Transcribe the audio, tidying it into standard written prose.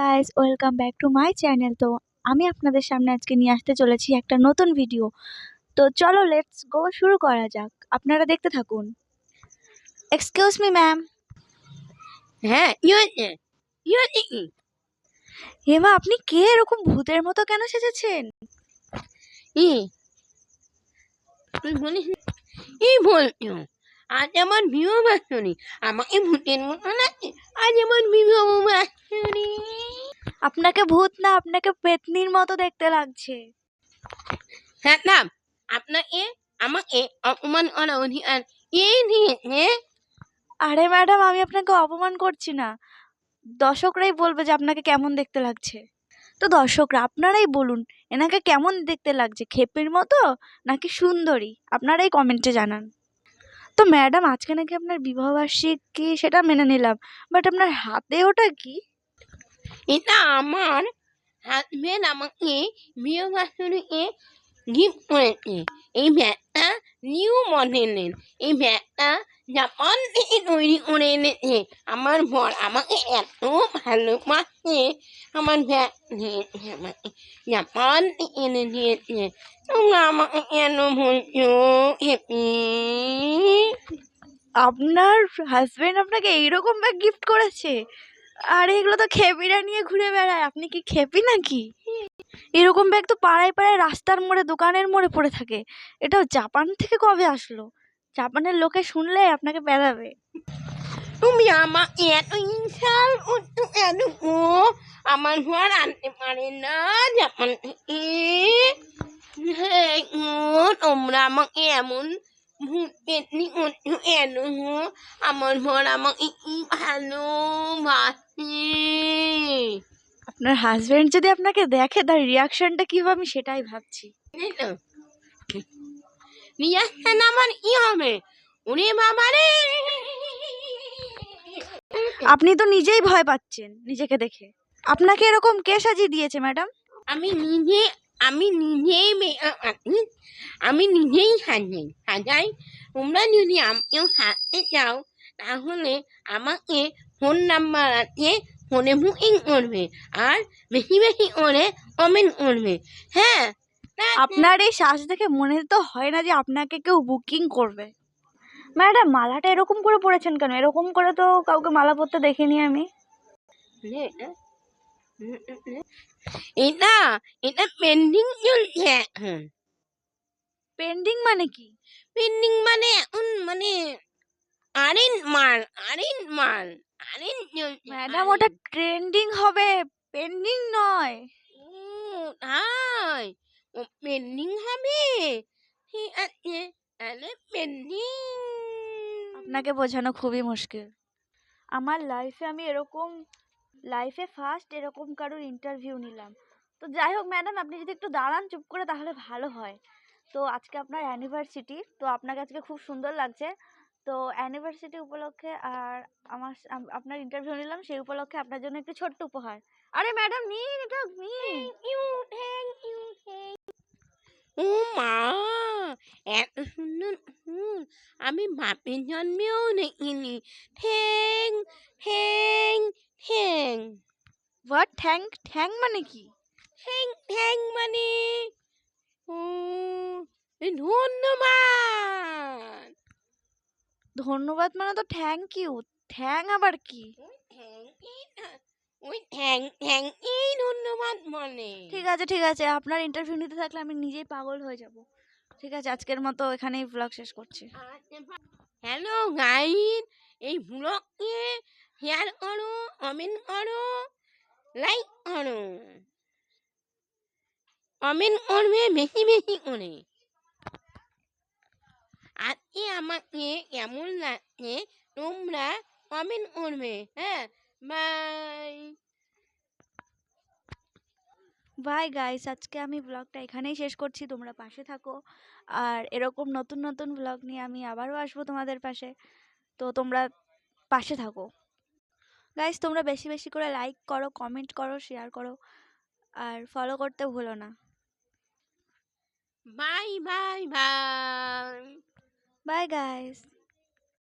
Guys, welcome back to my channel. তো আমি আপনাদের সামনে আজকে নিয়ে আসতে চলেছি একটা নতুন ভিডিও। তো চলো লেটস গো, শুরু করা যাক। আপনারা দেখতে থাকুন। Excuse me ma'am. হ্যাঁ, কি? হেমা, আপনি কে? এরকম ভূতের মতো কেন সেজেছেন? তুই বলিস বলছো আজ আমার বিয়ে বাসনি, আমাকে ভূতের মতো লাগে। আজ আমার বিয়ে বাসনি। আপনাকে ভূত না, আপনাকে পেতনির মতো দেখতে লাগছে। হ্যাঁ না, আপনাকে আমাকে অপমান করা অধিকার কে দিয়েছে? আরে ম্যাডাম, আমি আপনাকে অপমান করছি না। দর্শকরাই বলবে যে আপনাকে কেমন দেখতে লাগছে। তো দর্শকরা আপনারাই বলুন, এনাকে কেমন দেখতে লাগছে, খেপির মতো নাকি সুন্দরী? আপনারাই কমেন্টে জানান। তো ম্যাডাম, আজকে নাকি আপনার বিবাহবার্ষিকী, সেটা মেনে নিলাম, বাট আপনার হাতে ওটা কি? এটা আমার হাজবেন্ড আমাকে বিয়ে বাসনীকে গিফট করেছে। এই ব্যাগটা নিউ মডেলের। এই ব্যাগটা জাপান থেকে তৈরি করে এনেছে। আমার বর আমাকে এত ভালোবাসে, আমার ব্যাগ দিয়েছে আমাকে, জাপান থেকে এনে দিয়েছে। তোমরা আমাকে কেন বলছো হ্যাপি? আপনার হাজবেন্ড আপনাকে এইরকম ব্যাগ গিফট করেছে? আরে এগুলো তো খেপিরা নিয়ে ঘুরে বেড়ায়, আপনি কি খেপি নাকি? এরকম ব্যাগ তো পাড়ায় পাড়ায়, রাস্তার মোড়ে, দোকানের মোড়ে পড়ে থাকে। এটাও জাপান থেকে কবে আসলো? জাপানের লোকে শুনলে আপনাকে পেদাবে। তুমি আমাকে এত ইনসাল্ট করছো কেন গো? আমার ঘর আনতে পারে না জাপান থেকে? হ্যাঁ গো, তোমরা আমাকে এমন ভূত পেতনি করছো কেন গো? আমার ঘর আমাকে কি ভালোবাসে। আপনার হাজবেন্ড যদি আপনাকে দেখে, তার রিয়াকশনটা কি হবে আমি সেটাই ভাবছি। রিয়াকশন আমার কি হবে? ওরে বাবা রে! আপনি তো নিজেই ভয় পাচ্ছেন নিজেকে দেখে। আপনাকে এরকম কে সাজিয়ে দিয়েছে ম্যাডাম? আমি নিজেই মেকআপ আর্টিস্ট, আমি নিজেই সাজাই। তোমরা যদি আমিও সাজতে চাও তাহলে আমাকে ফোন নাম্বার আছে, ফোনে বুকিং করবে আর বেশি বেশি করে কমেন্ট করবে। হ্যাঁ, আপনার এই সাজ দেখে মনে তো হয় না যে আপনাকে কেউ বুকিং করবে। ম্যাডাম, মালাটা এরকম করে পরেছেন কেন? এরকম করে তো কাউকে মালা পরতে দেখিনি আমি। এটা এটা পেন্ডিং চলছে এখন। পেন্ডিং মানে কি? পেন্ডিং মানে এখন মানে আরেন চলছে। ম্যাডাম, ওটা ট্রেন্ডিং হবে, পেন্ডিং নয়। তাই ও পেন্ডিং হবে? ঠিক আছে, তাহলে পেন্ডিং। আপনাকে বোঝানো খুবই মুশকিল। আমার লাইফে আমি এরকম, লাইফে ফার্স্ট এরকম কারোর ইন্টারভিউ নিলাম। তো যাই হোক ম্যাডাম, আপনি যদি একটু দাঁড়ান চুপ করে তাহলে ভালো হয়। তো আজকে আপনার অ্যানিভার্সিটি, তো আপনাকে আজকে খুব সুন্দর লাগছে। তো অ্যানিভার্সিটি উপলক্ষে আর আমার আপনার ইন্টারভিউ নিলাম, সেই উপলক্ষে আপনার জন্য একটু ছোট্ট উপহার। আরে ম্যাডাম, নিন এটা, নিন। Thank you. ও মা, এত সুন্দর ফুল আমি বাপের জন্মেও দেখিনি। ঠ্যাং ঠ্যাং ঠ্যাং। হোয়াট? ঠ্যাং? ঠ্যাং মানে কি? ঠ্যাং মানে ও, ধন্যবাদ। ধন্যবাদ মানে তো থ্যাংক ইউ। ঠ্যাং আবার কি? ওই ঠ্যাং ঠ্যাং এই ধন্যবাদ বলে। ঠিক আছে ঠিক আছে, আপনার ইন্টারভিউ নিতে থাকলে আমি নিজেই পাগল হয়ে যাব। ঠিক আছে, আজকের মতো এখানেই ব্লগ শেষ করছি। হ্যালো গাইস, এই ব্লগকে শেয়ার করো, কমেন্ট করো, লাইক করো। কমেন্ট করবে বেশি বেশি করে। আজকে আমাকে কেমন লাগছে তোমরা কমেন্ট করবে। হ্যাঁ, বাই বাই গাইস, আজকে আমি ব্লগটা এখানেই শেষ করছি। তোমরা পাশে থাকো, আর এরকম নতুন নতুন ব্লগ নিয়ে আমি আবারও আসবো তোমাদের পাশে। তো তোমরা পাশে থাকো গাইস। তোমরা বেশি বেশি করে লাইক করো, কমেন্ট করো, শেয়ার করো, আর ফলো করতে ভুলো না। Bye bye bye. Bye guys.